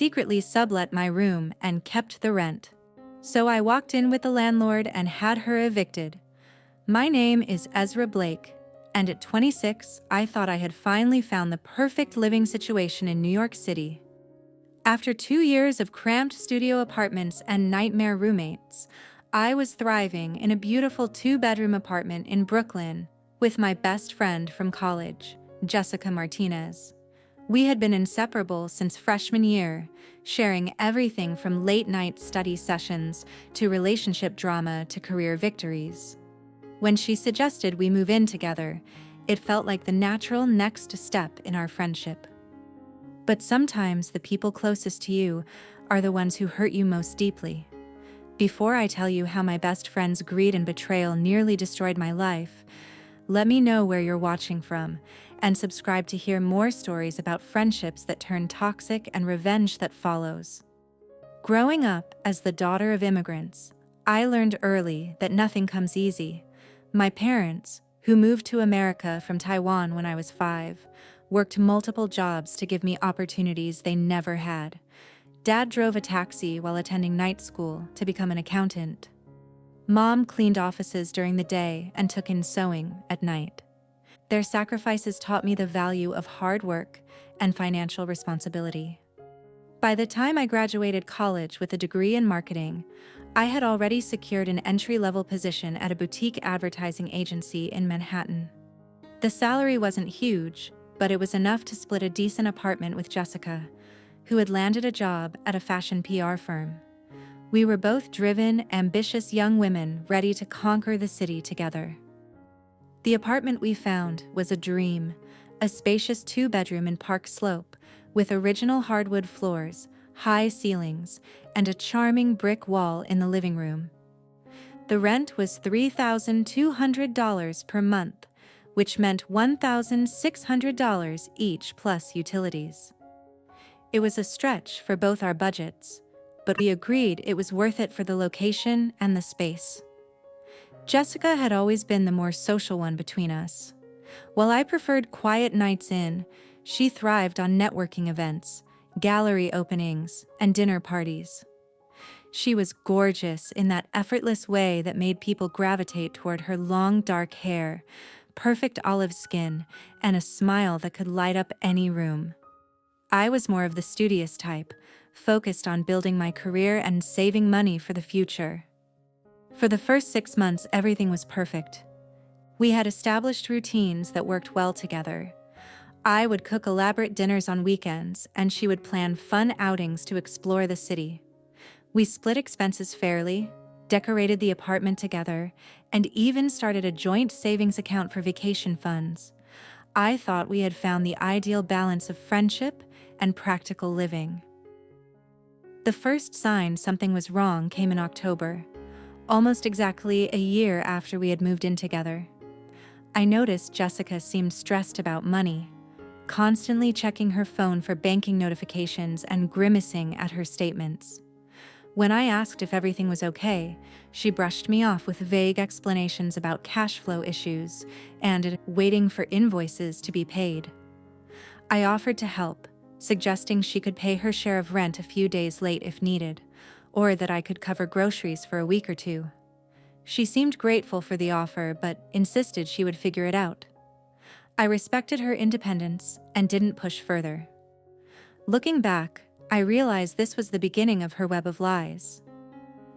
secretly sublet my room and kept the rent. So I walked in with the landlord and had her evicted. My name is Ezra Blake, and at 26, I thought I had finally found the perfect living situation in New York City. After 2 years of cramped studio apartments and nightmare roommates, I was thriving in a beautiful 2-bedroom apartment in Brooklyn with my best friend from college, Jessica Martinez. We had been inseparable since freshman year, sharing everything from late-night study sessions to relationship drama to career victories. When she suggested we move in together, it felt like the natural next step in our friendship. But sometimes the people closest to you are the ones who hurt you most deeply. Before I tell you how my best friend's greed and betrayal nearly destroyed my life, let me know where you're watching from, and subscribe to hear more stories about friendships that turn toxic and revenge that follows. Growing up as the daughter of immigrants, I learned early that nothing comes easy. My parents, who moved to America from Taiwan when I was 5, worked multiple jobs to give me opportunities they never had. Dad drove a taxi while attending night school to become an accountant. Mom cleaned offices during the day and took in sewing at night. Their sacrifices taught me the value of hard work and financial responsibility. By the time I graduated college with a degree in marketing, I had already secured an entry-level position at a boutique advertising agency in Manhattan. The salary wasn't huge, but it was enough to split a decent apartment with Jessica, who had landed a job at a fashion PR firm. We were both driven, ambitious young women ready to conquer the city together. The apartment we found was a dream, a spacious 2-bedroom in Park Slope with original hardwood floors, high ceilings, and a charming brick wall in the living room. The rent was $3,200 per month, which meant $1,600 each plus utilities. It was a stretch for both our budgets, but we agreed it was worth it for the location and the space. Jessica had always been the more social one between us. While I preferred quiet nights in, she thrived on networking events, gallery openings, and dinner parties. She was gorgeous in that effortless way that made people gravitate toward her long dark hair, perfect olive skin, and a smile that could light up any room. I was more of the studious type, focused on building my career and saving money for the future. For the first 6 months, everything was perfect. We had established routines that worked well together. I would cook elaborate dinners on weekends, and she would plan fun outings to explore the city. We split expenses fairly, decorated the apartment together, and even started a joint savings account for vacation funds. I thought we had found the ideal balance of friendship and practical living. The first sign something was wrong came in October, almost exactly a year after we had moved in together. I noticed Jessica seemed stressed about money, constantly checking her phone for banking notifications and grimacing at her statements. When I asked if everything was okay, she brushed me off with vague explanations about cash flow issues and waiting for invoices to be paid. I offered to help, suggesting she could pay her share of rent a few days late if needed, or that I could cover groceries for a week or 2. She seemed grateful for the offer, but insisted she would figure it out. I respected her independence and didn't push further. Looking back, I realized this was the beginning of her web of lies.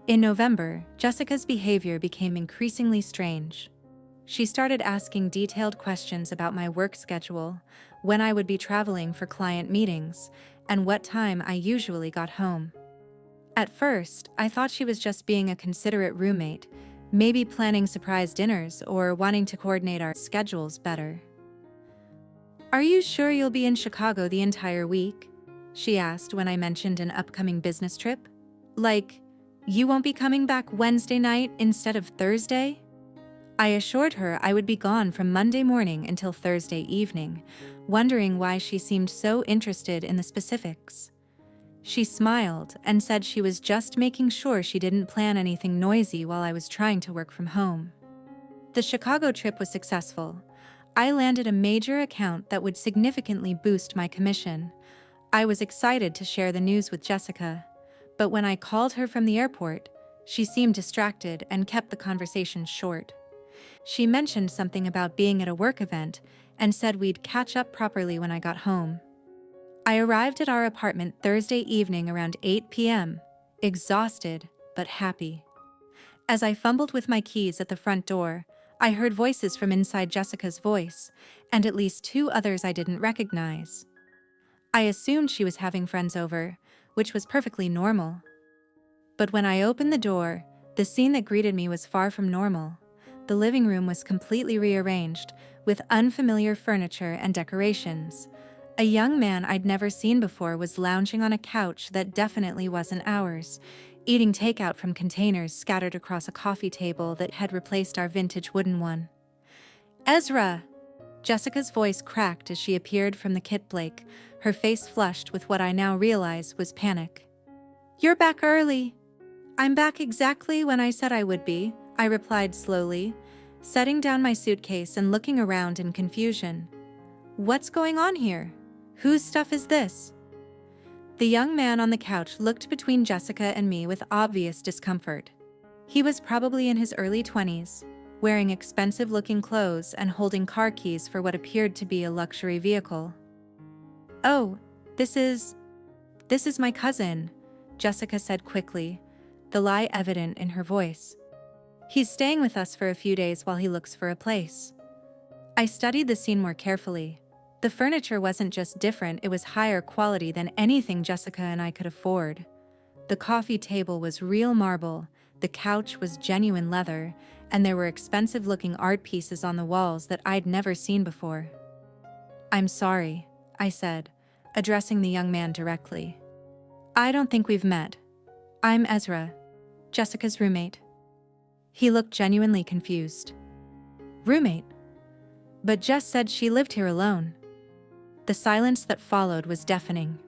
In November, Jessica's behavior became increasingly strange. She started asking detailed questions about my work schedule, when I would be traveling for client meetings, and what time I usually got home. At first, I thought she was just being a considerate roommate, maybe planning surprise dinners or wanting to coordinate our schedules better. "Are you sure you'll be in Chicago the entire week?" she asked when I mentioned an upcoming business trip. "Like, you won't be coming back Wednesday night instead of Thursday?" I assured her I would be gone from Monday morning until Thursday evening, wondering why she seemed so interested in the specifics. She smiled and said she was just making sure she didn't plan anything noisy while I was trying to work from home. The Chicago trip was successful. I landed a major account that would significantly boost my commission. I was excited to share the news with Jessica, but when I called her from the airport, she seemed distracted and kept the conversation short. She mentioned something about being at a work event and said we'd catch up properly when I got home. I arrived at our apartment Thursday evening around 8 p.m., exhausted but happy. As I fumbled with my keys at the front door, I heard voices from inside Jessica's voice, and at least 2 others I didn't recognize. I assumed she was having friends over, which was perfectly normal. But when I opened the door, the scene that greeted me was far from normal. The living room was completely rearranged, with unfamiliar furniture and decorations. A young man I'd never seen before was lounging on a couch that definitely wasn't ours, eating takeout from containers scattered across a coffee table that had replaced our vintage wooden one. "Ezra!" Jessica's voice cracked as she appeared from the kit Blake, her face flushed with what I now realize was panic. "You're back early." "I'm back exactly when I said I would be," I replied slowly, setting down my suitcase and looking around in confusion. "What's going on here? Whose stuff is this?" The young man on the couch looked between Jessica and me with obvious discomfort. He was probably in his early 20s, wearing expensive-looking clothes and holding car keys for what appeared to be a luxury vehicle. "Oh, this is my cousin," Jessica said quickly, the lie evident in her voice. "He's staying with us for a few days while he looks for a place." I studied the scene more carefully. The furniture wasn't just different, it was higher quality than anything Jessica and I could afford. The coffee table was real marble, the couch was genuine leather, and there were expensive-looking art pieces on the walls that I'd never seen before. "I'm sorry," I said, addressing the young man directly. "I don't think we've met. I'm Ezra, Jessica's roommate." He looked genuinely confused. "Roommate? But Jess said she lived here alone." The silence that followed was deafening.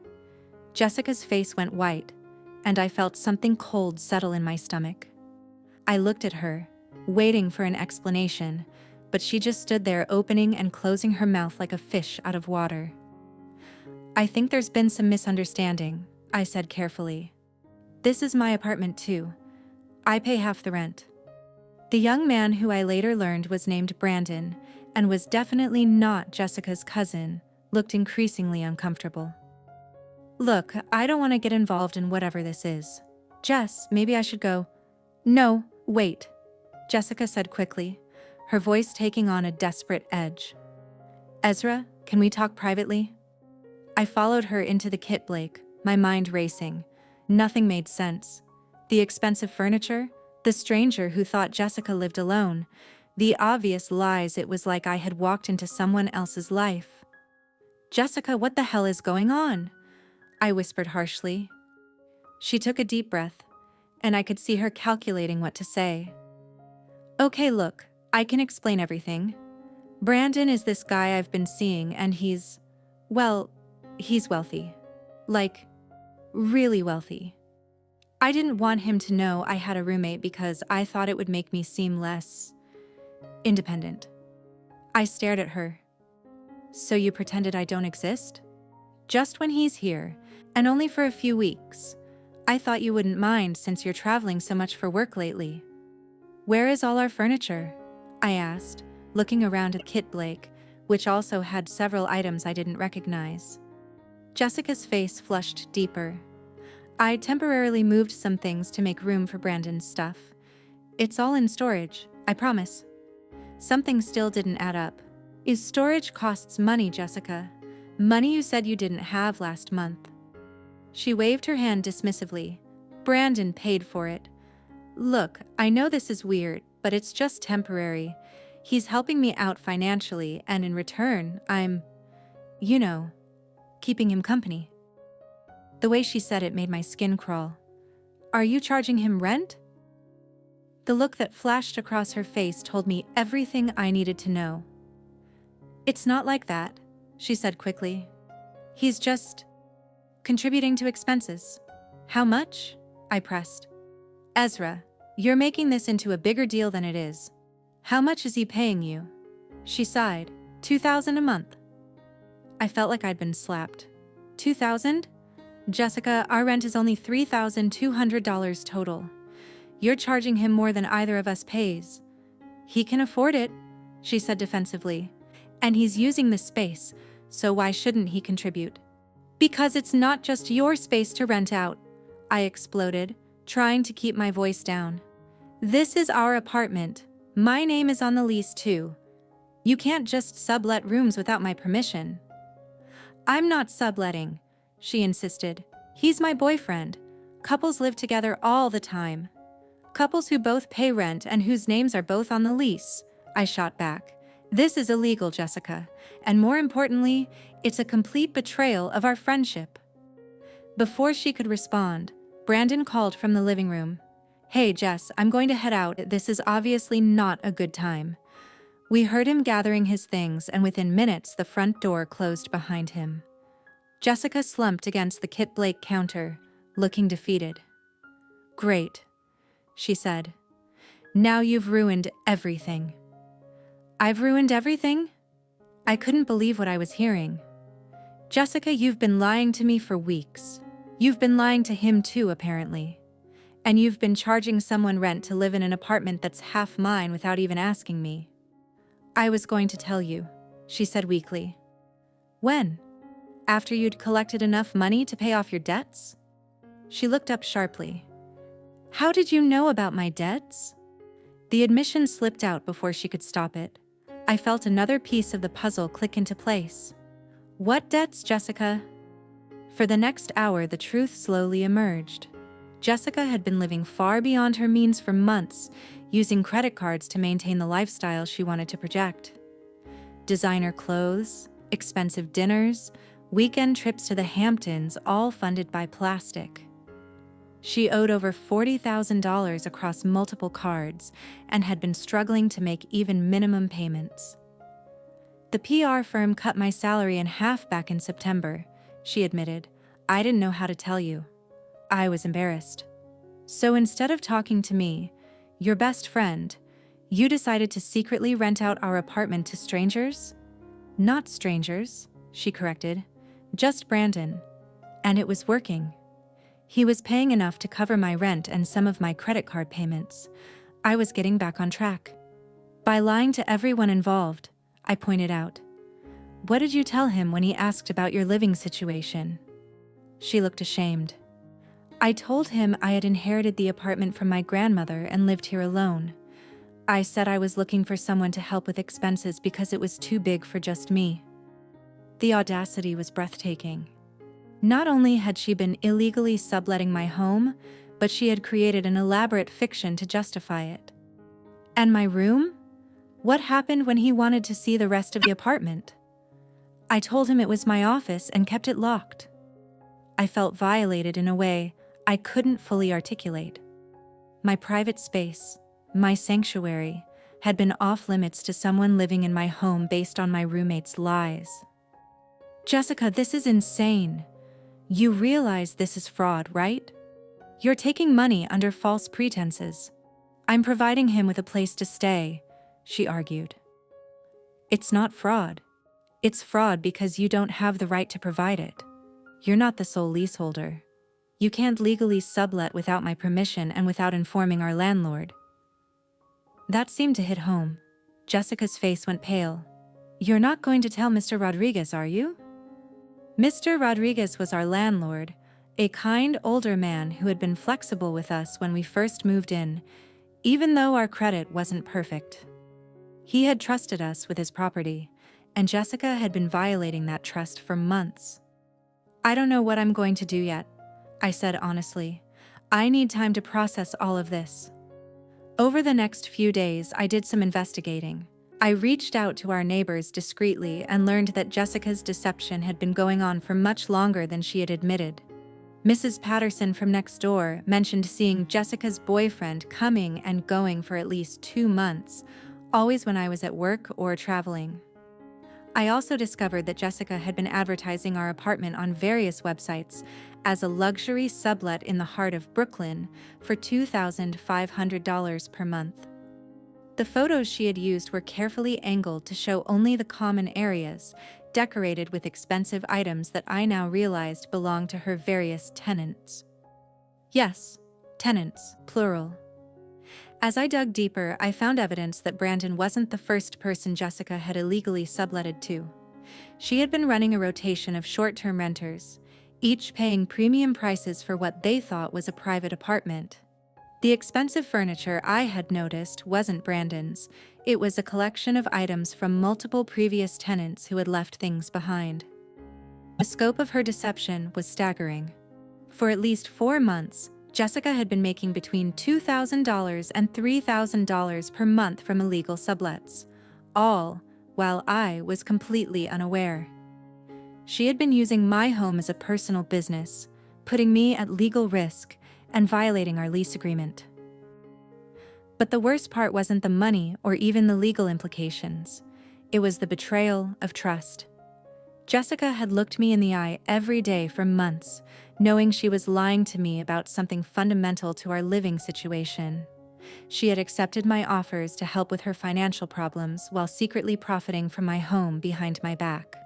Jessica's face went white, and I felt something cold settle in my stomach. I looked at her, waiting for an explanation, but she just stood there opening and closing her mouth like a fish out of water. "I think there's been some misunderstanding," I said carefully. "This is my apartment too. I pay half the rent." The young man, who I later learned was named Brandon and was definitely not Jessica's cousin, looked increasingly uncomfortable. "Look, I don't want to get involved in whatever this is. Jess, maybe I should go." "No, wait," Jessica said quickly, her voice taking on a desperate edge. "Ezra, can we talk privately?" I followed her into the kit Blake, my mind racing. Nothing made sense. The expensive furniture, the stranger who thought Jessica lived alone, the obvious lies. It was like I had walked into someone else's life. "Jessica, what the hell is going on?" I whispered harshly. She took a deep breath, and I could see her calculating what to say. "Okay, look, I can explain everything. Brandon is this guy I've been seeing, and he's wealthy. Like, really wealthy. I didn't want him to know I had a roommate because I thought it would make me seem less independent." I stared at her. "So you pretended I don't exist? Just when he's here, and only for a few weeks. I thought you wouldn't mind since you're traveling so much for work lately." "Where is all our furniture?" I asked, looking around at Kit Blake, which also had several items I didn't recognize. Jessica's face flushed deeper. "I temporarily moved some things to make room for Brandon's stuff. It's all in storage, I promise." Something still didn't add up. Storage costs money, Jessica. Money you said you didn't have last month." She waved her hand dismissively. "Brandon paid for it. Look, I know this is weird, but it's just temporary. He's helping me out financially, and in return, I'm, keeping him company." The way she said it made my skin crawl. "Are you charging him rent?" The look that flashed across her face told me everything I needed to know. "It's not like that," she said quickly. "He's just contributing to expenses." "How much?" I pressed. "Ezra, you're making this into a bigger deal than it is. How much is he paying you?" She sighed. $2,000 a month." I felt like I'd been slapped. $2,000? Jessica, our rent is only $3,200 total. You're charging him more than either of us pays. He can afford it, she said defensively. And he's using the space, so why shouldn't he contribute? Because it's not just your space to rent out, I exploded, trying to keep my voice down. This is our apartment. My name is on the lease too. You can't just sublet rooms without my permission. I'm not subletting, she insisted. He's my boyfriend. Couples live together all the time. Couples who both pay rent and whose names are both on the lease, I shot back. This is illegal, Jessica, and more importantly, it's a complete betrayal of our friendship. Before she could respond, Brandon called from the living room. Hey, Jess, I'm going to head out. This is obviously not a good time. We heard him gathering his things, and within minutes, the front door closed behind him. Jessica slumped against the Kit Blake counter, looking defeated. Great, she said. Now you've ruined everything. I've ruined everything? I couldn't believe what I was hearing. Jessica, you've been lying to me for weeks. You've been lying to him too, apparently. And you've been charging someone rent to live in an apartment that's half mine without even asking me. I was going to tell you, she said weakly. When? After you'd collected enough money to pay off your debts? She looked up sharply. How did you know about my debts? The admission slipped out before she could stop it. I felt another piece of the puzzle click into place. What debts, Jessica? For the next hour, the truth slowly emerged. Jessica had been living far beyond her means for months, using credit cards to maintain the lifestyle she wanted to project. Designer clothes, expensive dinners, weekend trips to the Hamptons, all funded by plastic. She owed over $40,000 across multiple cards and had been struggling to make even minimum payments. The PR firm cut my salary in half back in September, she admitted. I didn't know how to tell you. I was embarrassed. So instead of talking to me, your best friend, you decided to secretly rent out our apartment to strangers? Not strangers, she corrected. Just Brandon. And it was working. He was paying enough to cover my rent and some of my credit card payments. I was getting back on track. By lying to everyone involved, I pointed out. What did you tell him when he asked about your living situation? She looked ashamed. I told him I had inherited the apartment from my grandmother and lived here alone. I said I was looking for someone to help with expenses because it was too big for just me. The audacity was breathtaking. Not only had she been illegally subletting my home, but she had created an elaborate fiction to justify it. And my room? What happened when he wanted to see the rest of the apartment? I told him it was my office and kept it locked. I felt violated in a way I couldn't fully articulate. My private space, my sanctuary, had been off limits to someone living in my home based on my roommate's lies. Jessica, this is insane. You realize this is fraud, right? You're taking money under false pretenses. I'm providing him with a place to stay, she argued. It's not fraud. It's fraud because you don't have the right to provide it. You're not the sole leaseholder. You can't legally sublet without my permission and without informing our landlord. That seemed to hit home. Jessica's face went pale. You're not going to tell Mr. Rodriguez, are you? Mr. Rodriguez was our landlord, a kind older man who had been flexible with us when we first moved in, even though our credit wasn't perfect. He had trusted us with his property, and Jessica had been violating that trust for months. I don't know what I'm going to do yet, I said honestly. I need time to process all of this. Over the next few days, I did some investigating. I reached out to our neighbors discreetly and learned that Jessica's deception had been going on for much longer than she had admitted. Mrs. Patterson from next door mentioned seeing Jessica's boyfriend coming and going for at least 2 months, always when I was at work or traveling. I also discovered that Jessica had been advertising our apartment on various websites as a luxury sublet in the heart of Brooklyn for $2,500 per month. The photos she had used were carefully angled to show only the common areas, decorated with expensive items that I now realized belonged to her various tenants. Yes, tenants, plural. As I dug deeper, I found evidence that Brandon wasn't the first person Jessica had illegally subletted to. She had been running a rotation of short-term renters, each paying premium prices for what they thought was a private apartment. The expensive furniture I had noticed wasn't Brandon's. It was a collection of items from multiple previous tenants who had left things behind. The scope of her deception was staggering. For at least 4 months, Jessica had been making between $2,000 and $3,000 per month from illegal sublets, all while I was completely unaware. She had been using my home as a personal business, putting me at legal risk and violating our lease agreement. But the worst part wasn't the money or even the legal implications. It was the betrayal of trust. Jessica had looked me in the eye every day for months, knowing she was lying to me about something fundamental to our living situation. She had accepted my offers to help with her financial problems while secretly profiting from my home behind my back.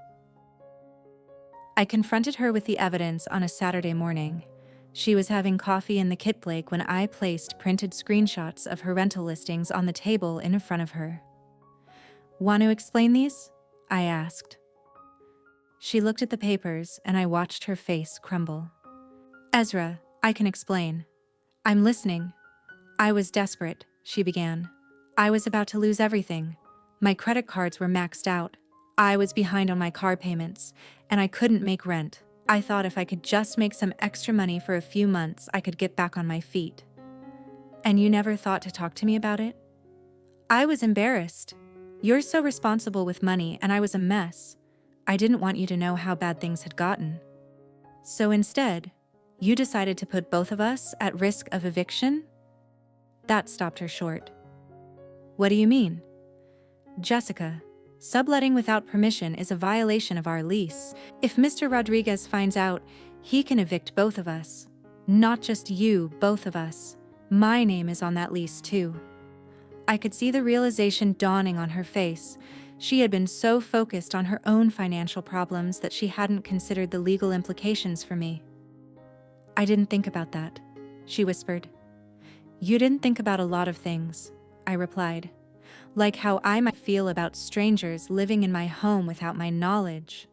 I confronted her with the evidence on a Saturday morning. She was having coffee in the Kit Blake when I placed printed screenshots of her rental listings on the table in front of her. "Want to explain these?" I asked. She looked at the papers and I watched her face crumble. "Ezra, I can explain. I'm listening." "I was desperate," she began. "I was about to lose everything. My credit cards were maxed out. I was behind on my car payments, and I couldn't make rent. I thought if I could just make some extra money for a few months, I could get back on my feet." "And you never thought to talk to me about it?" I was embarrassed. "You're so responsible with money, and I was a mess. I didn't want you to know how bad things had gotten. So instead, you decided to put both of us at risk of eviction?" That stopped her short. "What do you mean?" "Jessica, subletting without permission is a violation of our lease. If Mr. Rodriguez finds out, he can evict both of us. Not just you, both of us. My name is on that lease too." I could see the realization dawning on her face. She had been so focused on her own financial problems that she hadn't considered the legal implications for me. "I didn't think about that," she whispered. "You didn't think about a lot of things," I replied. "Like how I might feel about strangers living in my home without my knowledge.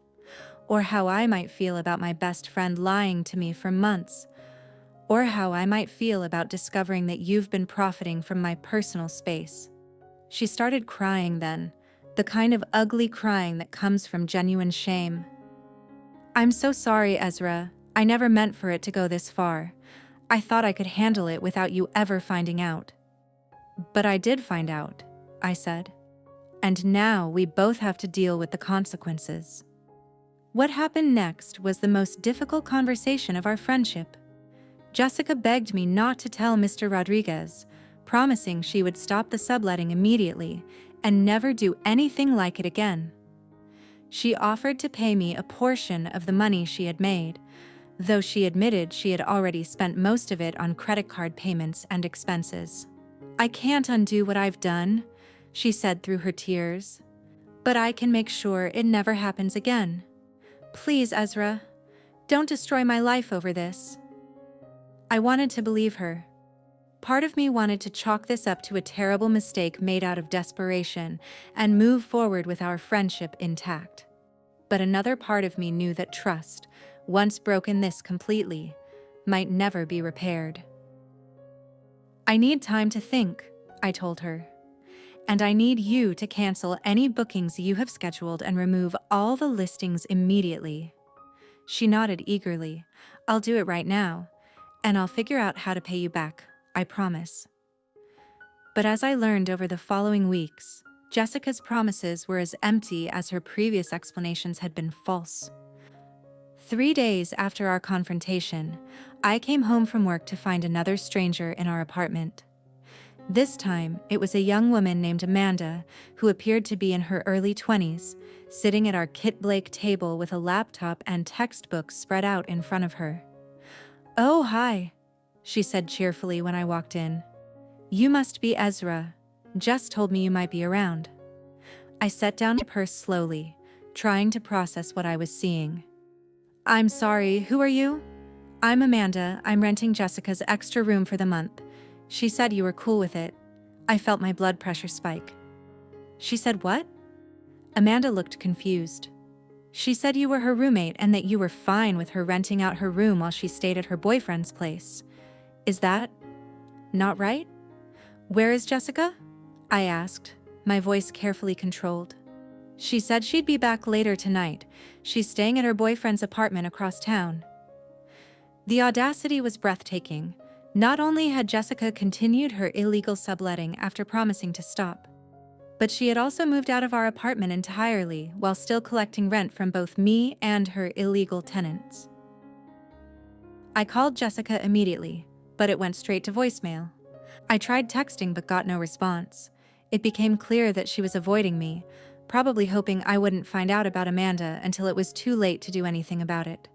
Or how I might feel about my best friend lying to me for months. Or how I might feel about discovering that you've been profiting from my personal space." She started crying then, the kind of ugly crying that comes from genuine shame. "I'm so sorry, Ezra. I never meant for it to go this far. I thought I could handle it without you ever finding out." "But I did find out," I said. "And now we both have to deal with the consequences." What happened next was the most difficult conversation of our friendship. Jessica begged me not to tell Mr. Rodriguez, promising she would stop the subletting immediately and never do anything like it again. She offered to pay me a portion of the money she had made, though she admitted she had already spent most of it on credit card payments and expenses. "I can't undo what I've done," she said through her tears. "But I can make sure it never happens again. Please, Ezra, don't destroy my life over this." I wanted to believe her. Part of me wanted to chalk this up to a terrible mistake made out of desperation and move forward with our friendship intact. But another part of me knew that trust, once broken this completely, might never be repaired. "I need time to think," I told her. "And I need you to cancel any bookings you have scheduled and remove all the listings immediately." She nodded eagerly. "I'll do it right now, and I'll figure out how to pay you back, I promise." But as I learned over the following weeks, Jessica's promises were as empty as her previous explanations had been false. 3 days after our confrontation, I came home from work to find another stranger in our apartment. This time, it was a young woman named Amanda, who appeared to be in her early 20s, sitting at our Kit Blake table with a laptop and textbooks spread out in front of her. "Oh, hi," she said cheerfully when I walked in. "You must be Ezra. Jess told me you might be around." I set down my purse slowly, trying to process what I was seeing. "I'm sorry, who are you?" "I'm Amanda. I'm renting Jessica's extra room for the month. She said you were cool with it." I felt my blood pressure spike. "She said what?" Amanda looked confused. "She said you were her roommate and that you were fine with her renting out her room while she stayed at her boyfriend's place. Is that not right?" "Where is Jessica?" I asked, my voice carefully controlled. "She said she'd be back later tonight. She's staying at her boyfriend's apartment across town." The audacity was breathtaking. Not only had Jessica continued her illegal subletting after promising to stop, but she had also moved out of our apartment entirely while still collecting rent from both me and her illegal tenants. I called Jessica immediately, but it went straight to voicemail. I tried texting but got no response. It became clear that she was avoiding me, probably hoping I wouldn't find out about Amanda until it was too late to do anything about it.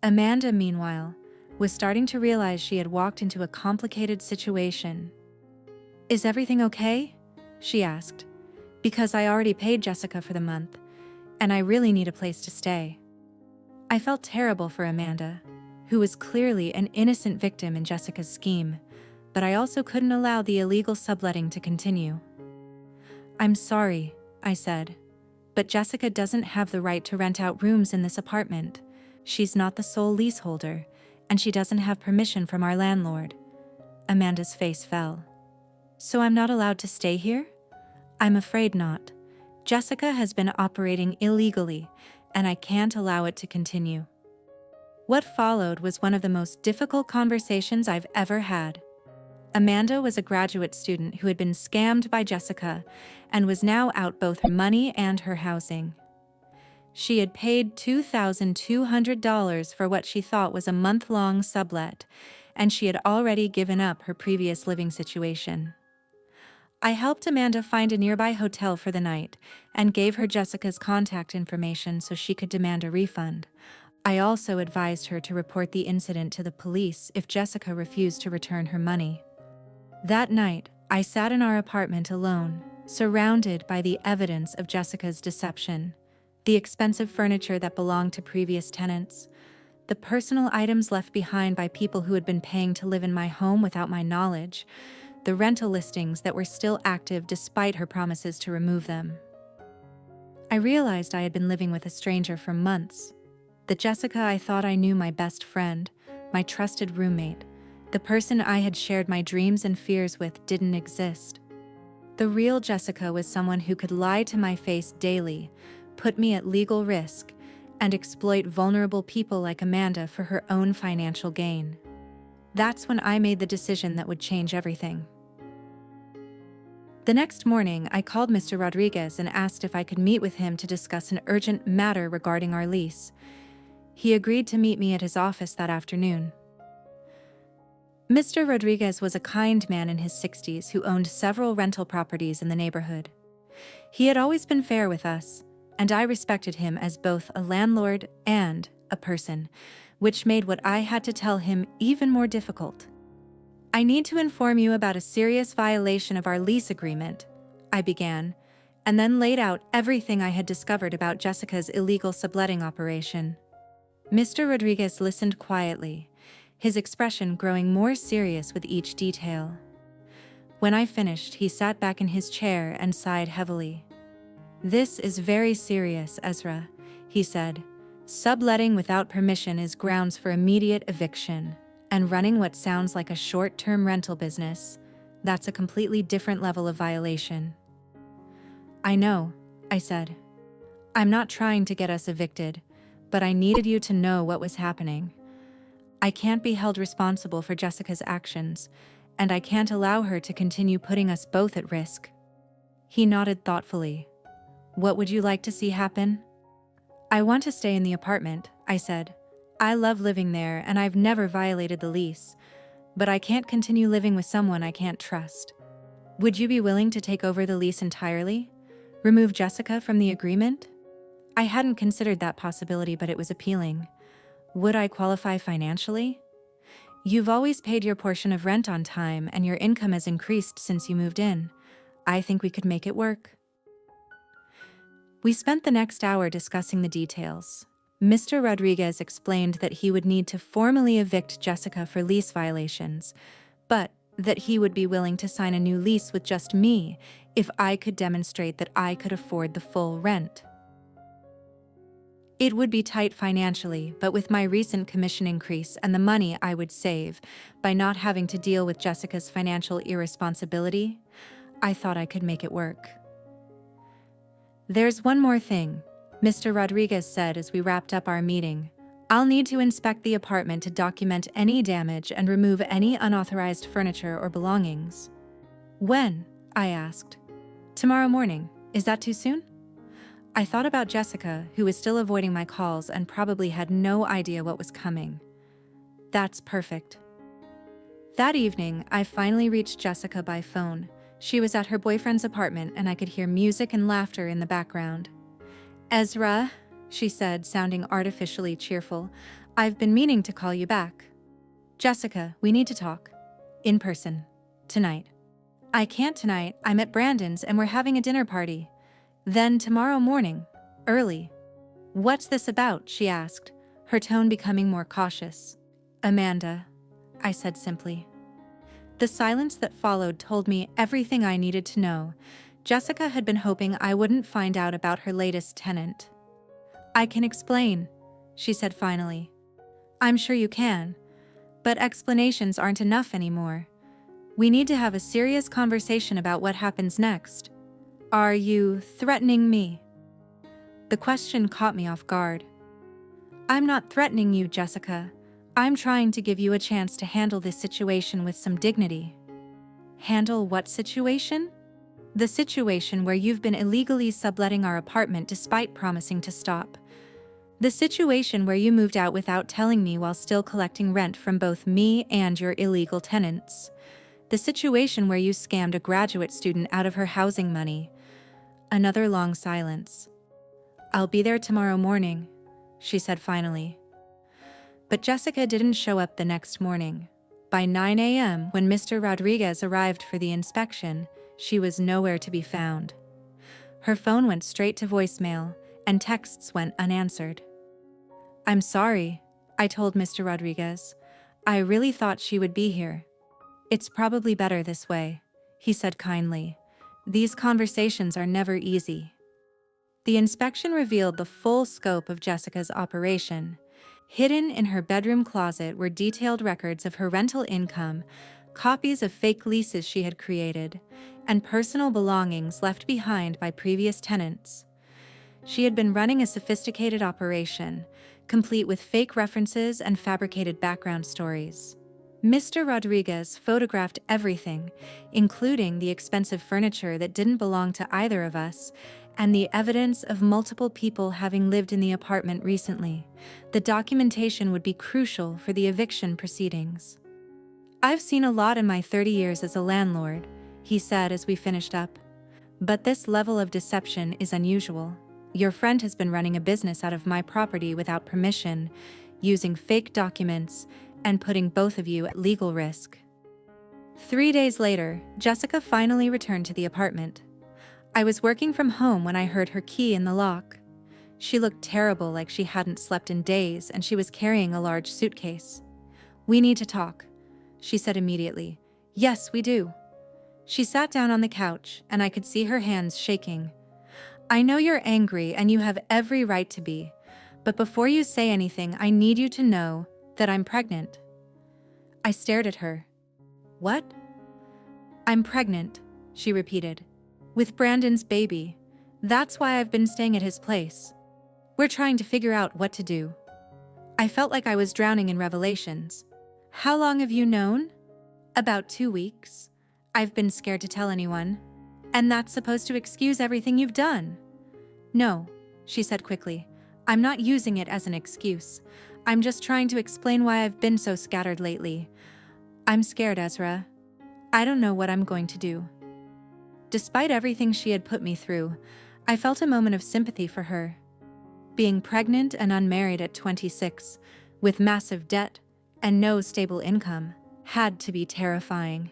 Amanda, meanwhile, was starting to realize she had walked into a complicated situation. "Is everything okay?" she asked. "Because I already paid Jessica for the month, and I really need a place to stay." I felt terrible for Amanda, who was clearly an innocent victim in Jessica's scheme, but I also couldn't allow the illegal subletting to continue. "I'm sorry," I said, "but Jessica doesn't have the right to rent out rooms in this apartment. She's not the sole leaseholder, and she doesn't have permission from our landlord." Amanda's face fell. "So I'm not allowed to stay here?" "I'm afraid not. Jessica has been operating illegally, and I can't allow it to continue." What followed was one of the most difficult conversations I've ever had. Amanda was a graduate student who had been scammed by Jessica and was now out both her money and her housing. She had paid $2,200 for what she thought was a month-long sublet, and she had already given up her previous living situation. I helped Amanda find a nearby hotel for the night and gave her Jessica's contact information so she could demand a refund. I also advised her to report the incident to the police if Jessica refused to return her money. That night, I sat in our apartment alone, surrounded by the evidence of Jessica's deception. The expensive furniture that belonged to previous tenants, the personal items left behind by people who had been paying to live in my home without my knowledge, the rental listings that were still active despite her promises to remove them. I realized I had been living with a stranger for months. The Jessica I thought I knew, my best friend, my trusted roommate, the person I had shared my dreams and fears with, didn't exist. The real Jessica was someone who could lie to my face daily, put me at legal risk, and exploit vulnerable people like Amanda for her own financial gain. That's when I made the decision that would change everything. The next morning, I called Mr. Rodriguez and asked if I could meet with him to discuss an urgent matter regarding our lease. He agreed to meet me at his office that afternoon. Mr. Rodriguez was a kind man in his 60s who owned several rental properties in the neighborhood. He had always been fair with us, and I respected him as both a landlord and a person, which made what I had to tell him even more difficult. "I need to inform you about a serious violation of our lease agreement," I began, and then laid out everything I had discovered about Jessica's illegal subletting operation. Mr. Rodriguez listened quietly, his expression growing more serious with each detail. When I finished, he sat back in his chair and sighed heavily. "This is very serious, Ezra," he said. "Subletting without permission is grounds for immediate eviction, and running what sounds like a short-term rental business, that's a completely different level of violation." "I know," I said. "I'm not trying to get us evicted, but I needed you to know what was happening. I can't be held responsible for Jessica's actions, and I can't allow her to continue putting us both at risk." He nodded thoughtfully. "What would you like to see happen?" "I want to stay in the apartment," I said. "I love living there and I've never violated the lease, but I can't continue living with someone I can't trust." "Would you be willing to take over the lease entirely? Remove Jessica from the agreement?" I hadn't considered that possibility, but it was appealing. Would I qualify financially? "You've always paid your portion of rent on time and your income has increased since you moved in. I think we could make it work." We spent the next hour discussing the details. Mr. Rodriguez explained that he would need to formally evict Jessica for lease violations, but that he would be willing to sign a new lease with just me if I could demonstrate that I could afford the full rent. It would be tight financially, but with my recent commission increase and the money I would save by not having to deal with Jessica's financial irresponsibility, I thought I could make it work. "There's one more thing," Mr. Rodriguez said as we wrapped up our meeting. "I'll need to inspect the apartment to document any damage and remove any unauthorized furniture or belongings." "When?" I asked. "Tomorrow morning. Is that too soon?" I thought about Jessica, who was still avoiding my calls and probably had no idea what was coming. "That's perfect." That evening, I finally reached Jessica by phone. She was at her boyfriend's apartment and I could hear music and laughter in the background. "Ezra," she said, sounding artificially cheerful, "I've been meaning to call you back." "Jessica, we need to talk. In person. Tonight." "I can't tonight. I'm at Brandon's and we're having a dinner party." "Then tomorrow morning. Early." "What's this about?" she asked, her tone becoming more cautious. "Amanda," I said simply. The silence that followed told me everything I needed to know. Jessica had been hoping I wouldn't find out about her latest tenant. "I can explain," she said finally. "I'm sure you can, but explanations aren't enough anymore. We need to have a serious conversation about what happens next." "Are you threatening me?" The question caught me off guard. "I'm not threatening you, Jessica. I'm trying to give you a chance to handle this situation with some dignity." "Handle what situation?" "The situation where you've been illegally subletting our apartment despite promising to stop. The situation where you moved out without telling me while still collecting rent from both me and your illegal tenants. The situation where you scammed a graduate student out of her housing money." Another long silence. "I'll be there tomorrow morning," she said finally. But Jessica didn't show up the next morning. By 9 a.m., when Mr. Rodriguez arrived for the inspection, she was nowhere to be found. Her phone went straight to voicemail, and texts went unanswered. "I'm sorry," I told Mr. Rodriguez. "I really thought she would be here." "It's probably better this way," he said kindly. "These conversations are never easy." The inspection revealed the full scope of Jessica's operation. Hidden in her bedroom closet were detailed records of her rental income, copies of fake leases she had created, and personal belongings left behind by previous tenants. She had been running a sophisticated operation, complete with fake references and fabricated background stories. Mr. Rodriguez photographed everything, including the expensive furniture that didn't belong to either of us, and the evidence of multiple people having lived in the apartment recently. The documentation would be crucial for the eviction proceedings. "I've seen a lot in my 30 years as a landlord," he said as we finished up. "But this level of deception is unusual. Your friend has been running a business out of my property without permission, using fake documents, and putting both of you at legal risk." 3 days later, Jessica finally returned to the apartment. I was working from home when I heard her key in the lock. She looked terrible, like she hadn't slept in days, and she was carrying a large suitcase. "We need to talk," she said immediately. "Yes, we do." She sat down on the couch, and I could see her hands shaking. "I know you're angry, and you have every right to be, but before you say anything, I need you to know that I'm pregnant." I stared at her. "What?" "I'm pregnant," she repeated. "With Brandon's baby. That's why I've been staying at his place. We're trying to figure out what to do." I felt like I was drowning in revelations. "How long have you known?" "About 2 weeks. I've been scared to tell anyone." "And that's supposed to excuse everything you've done?" "No," she said quickly. "I'm not using it as an excuse. I'm just trying to explain why I've been so scattered lately. I'm scared, Ezra. I don't know what I'm going to do." Despite everything she had put me through, I felt a moment of sympathy for her. Being pregnant and unmarried at 26, with massive debt and no stable income, had to be terrifying.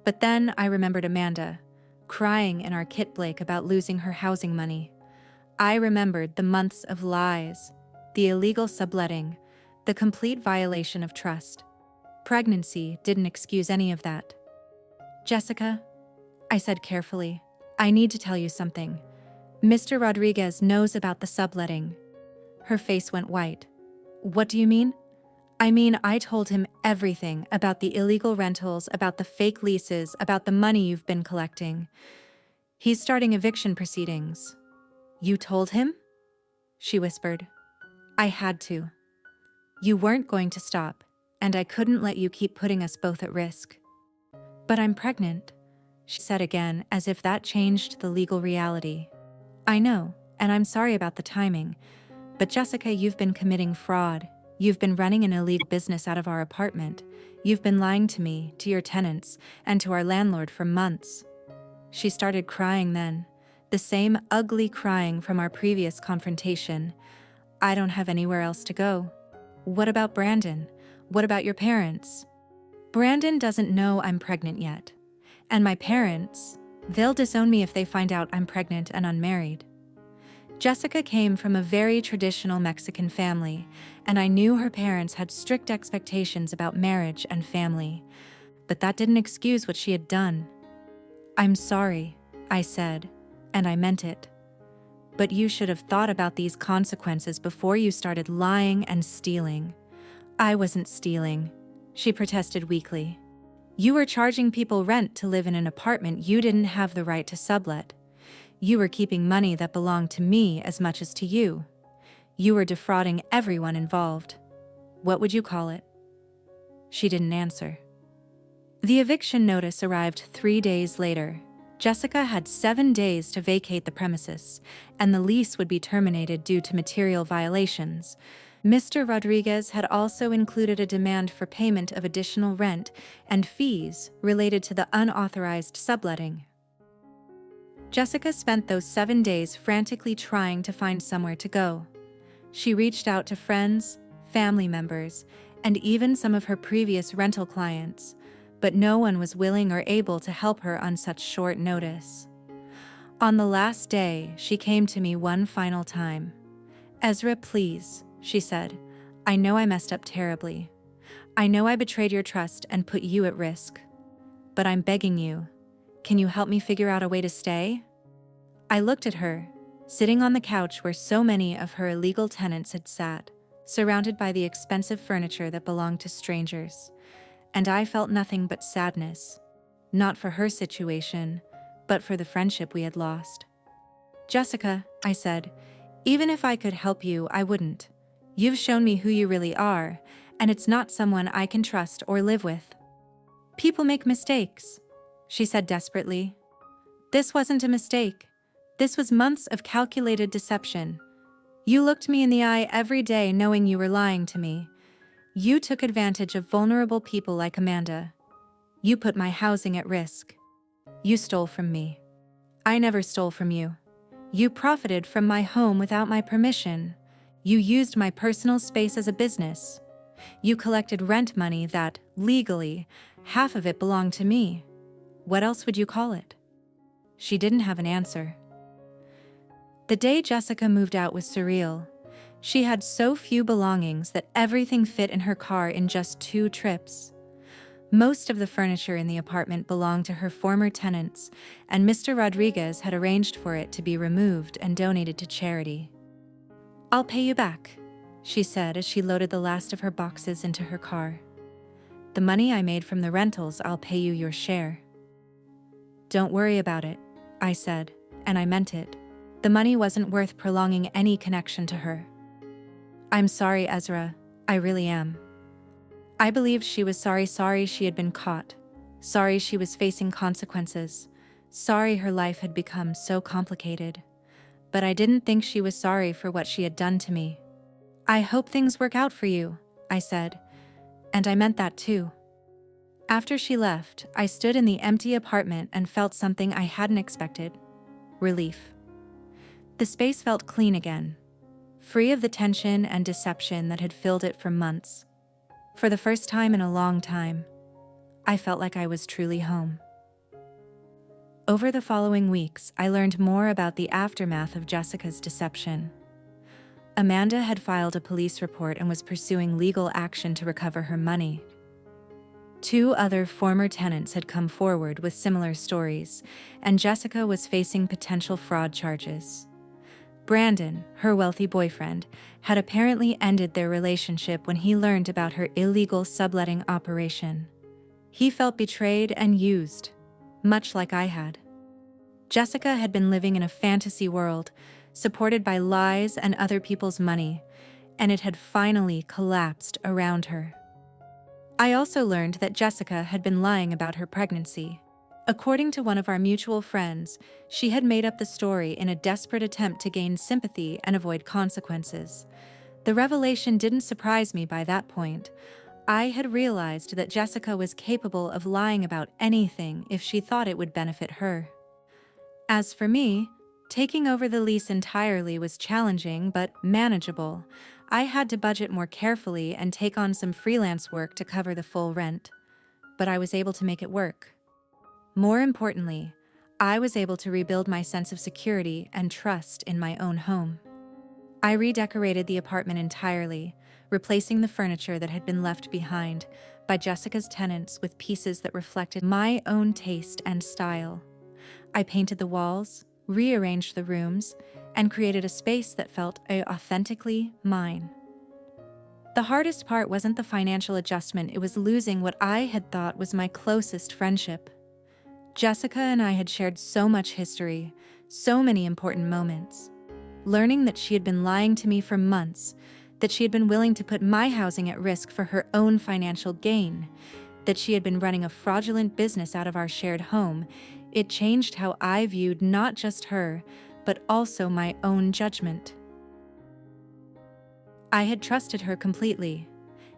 But then I remembered Amanda, crying in our Kit Blake about losing her housing money. I remembered the months of lies, the illegal subletting, the complete violation of trust. Pregnancy didn't excuse any of that. Jessica, I said carefully, I need to tell you something. Mr. Rodriguez knows about the subletting. Her face went white. What do you mean? I mean, I told him everything about the illegal rentals, about the fake leases, about the money you've been collecting. He's starting eviction proceedings. You told him? She whispered. I had to. You weren't going to stop, and I couldn't let you keep putting us both at risk. But I'm pregnant, she said again, as if that changed the legal reality. I know, and I'm sorry about the timing, but Jessica, you've been committing fraud. You've been running an illegal business out of our apartment. You've been lying to me, to your tenants, and to our landlord for months. She started crying then, the same ugly crying from our previous confrontation. I don't have anywhere else to go. What about Brandon? What about your parents? Brandon doesn't know I'm pregnant yet. And my parents, they'll disown me if they find out I'm pregnant and unmarried. Jessica came from a very traditional Mexican family, and I knew her parents had strict expectations about marriage and family. But that didn't excuse what she had done. I'm sorry, I said, and I meant it. But you should have thought about these consequences before you started lying and stealing. I wasn't stealing, she protested weakly. You were charging people rent to live in an apartment you didn't have the right to sublet. You were keeping money that belonged to me as much as to you. You were defrauding everyone involved. What would you call it? She didn't answer. The eviction notice arrived 3 days later. Jessica had 7 days to vacate the premises, and the lease would be terminated due to material violations. Mr. Rodriguez had also included a demand for payment of additional rent and fees related to the unauthorized subletting. Jessica spent those 7 days frantically trying to find somewhere to go. She reached out to friends, family members, and even some of her previous rental clients, but no one was willing or able to help her on such short notice. On the last day, she came to me one final time. Ezra, please, she said. I know I messed up terribly. I know I betrayed your trust and put you at risk. But I'm begging you. Can you help me figure out a way to stay? I looked at her, sitting on the couch where so many of her illegal tenants had sat, surrounded by the expensive furniture that belonged to strangers. And I felt nothing but sadness, not for her situation, but for the friendship we had lost. Jessica, I said, even if I could help you, I wouldn't. You've shown me who you really are, and it's not someone I can trust or live with. People make mistakes, she said desperately. This wasn't a mistake. This was months of calculated deception. You looked me in the eye every day knowing you were lying to me. You took advantage of vulnerable people like Amanda. You put my housing at risk. You stole from me. I never stole from you. You profited from my home without my permission. You used my personal space as a business. You collected rent money that, legally, half of it belonged to me. What else would you call it? She didn't have an answer. The day Jessica moved out was surreal. She had so few belongings that everything fit in her car in just 2 trips. Most of the furniture in the apartment belonged to her former tenants, and Mr. Rodriguez had arranged for it to be removed and donated to charity. I'll pay you back, she said as she loaded the last of her boxes into her car. The money I made from the rentals, I'll pay you your share. Don't worry about it, I said, and I meant it. The money wasn't worth prolonging any connection to her. I'm sorry, Ezra. I really am. I believed she was sorry she had been caught. Sorry she was facing consequences. Sorry her life had become so complicated. But I didn't think she was sorry for what she had done to me. I hope things work out for you, I said. And I meant that too. After she left, I stood in the empty apartment and felt something I hadn't expected. Relief. The space felt clean again, free of the tension and deception that had filled it for months. For the first time in a long time, I felt like I was truly home. Over the following weeks, I learned more about the aftermath of Jessica's deception. Amanda had filed a police report and was pursuing legal action to recover her money. 2 other former tenants had come forward with similar stories, and Jessica was facing potential fraud charges. Brandon, her wealthy boyfriend, had apparently ended their relationship when he learned about her illegal subletting operation. He felt betrayed and used, much like I had. Jessica had been living in a fantasy world, supported by lies and other people's money, and it had finally collapsed around her. I also learned that Jessica had been lying about her pregnancy. According to one of our mutual friends, she had made up the story in a desperate attempt to gain sympathy and avoid consequences. The revelation didn't surprise me by that point. I had realized that Jessica was capable of lying about anything if she thought it would benefit her. As for me, taking over the lease entirely was challenging but manageable. I had to budget more carefully and take on some freelance work to cover the full rent, but I was able to make it work. More importantly, I was able to rebuild my sense of security and trust in my own home. I redecorated the apartment entirely, replacing the furniture that had been left behind by Jessica's tenants with pieces that reflected my own taste and style. I painted the walls, rearranged the rooms, and created a space that felt authentically mine. The hardest part wasn't the financial adjustment, it was losing what I had thought was my closest friendship. Jessica and I had shared so much history, so many important moments. Learning that she had been lying to me for months, that she had been willing to put my housing at risk for her own financial gain, that she had been running a fraudulent business out of our shared home, it changed how I viewed not just her, but also my own judgment. I had trusted her completely,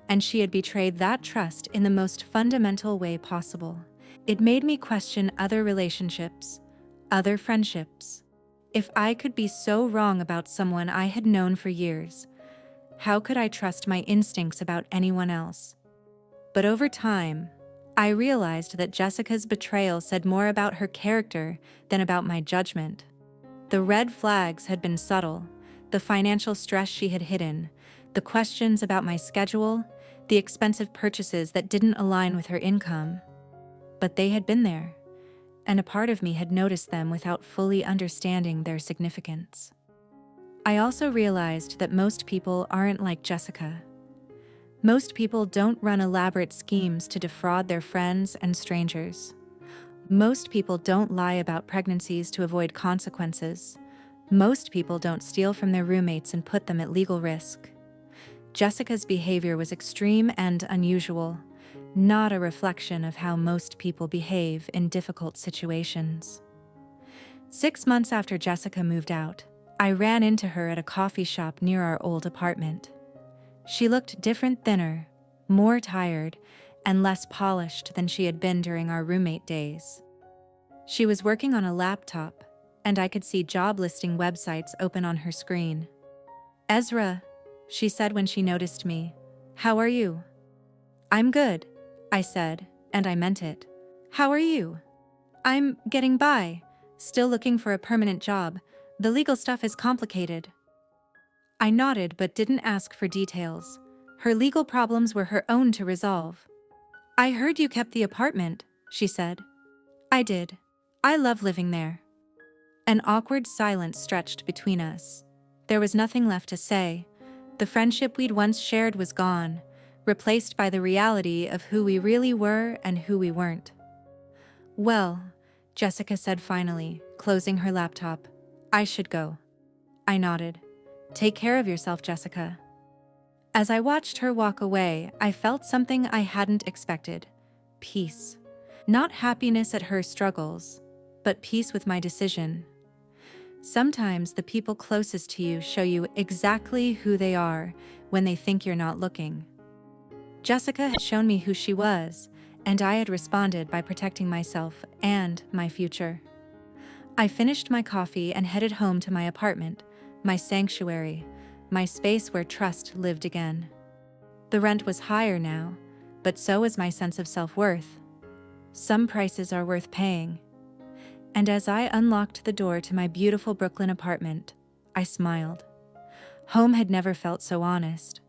and she had betrayed that trust in the most fundamental way possible. It made me question other relationships, other friendships. If I could be so wrong about someone I had known for years, how could I trust my instincts about anyone else? But over time, I realized that Jessica's betrayal said more about her character than about my judgment. The red flags had been subtle, the financial stress she had hidden, the questions about my schedule, the expensive purchases that didn't align with her income. But they had been there, and a part of me had noticed them without fully understanding their significance. I also realized that most people aren't like Jessica. Most people don't run elaborate schemes to defraud their friends and strangers. Most people don't lie about pregnancies to avoid consequences. Most people don't steal from their roommates and put them at legal risk. Jessica's behavior was extreme and unusual, not a reflection of how most people behave in difficult situations. 6 months after Jessica moved out, I ran into her at a coffee shop near our old apartment. She looked different, thinner, more tired, and less polished than she had been during our roommate days. She was working on a laptop, and I could see job listing websites open on her screen. "Ezra," she said when she noticed me. "How are you?" "I'm good," I said, and I meant it. "How are you?" "I'm getting by, still looking for a permanent job. The legal stuff is complicated." I nodded but didn't ask for details. Her legal problems were her own to resolve. "I heard you kept the apartment," she said. "I did. I love living there." An awkward silence stretched between us. There was nothing left to say. The friendship we'd once shared was gone, replaced by the reality of who we really were and who we weren't. "Well," Jessica said finally, closing her laptop, "I should go." I nodded. "Take care of yourself, Jessica." As I watched her walk away, I felt something I hadn't expected. Peace. Not happiness at her struggles, but peace with my decision. Sometimes the people closest to you show you exactly who they are when they think you're not looking. Jessica had shown me who she was, and I had responded by protecting myself and my future. I finished my coffee and headed home to my apartment, my sanctuary, my space where trust lived again. The rent was higher now, but so was my sense of self-worth. Some prices are worth paying. And as I unlocked the door to my beautiful Brooklyn apartment, I smiled. Home had never felt so honest.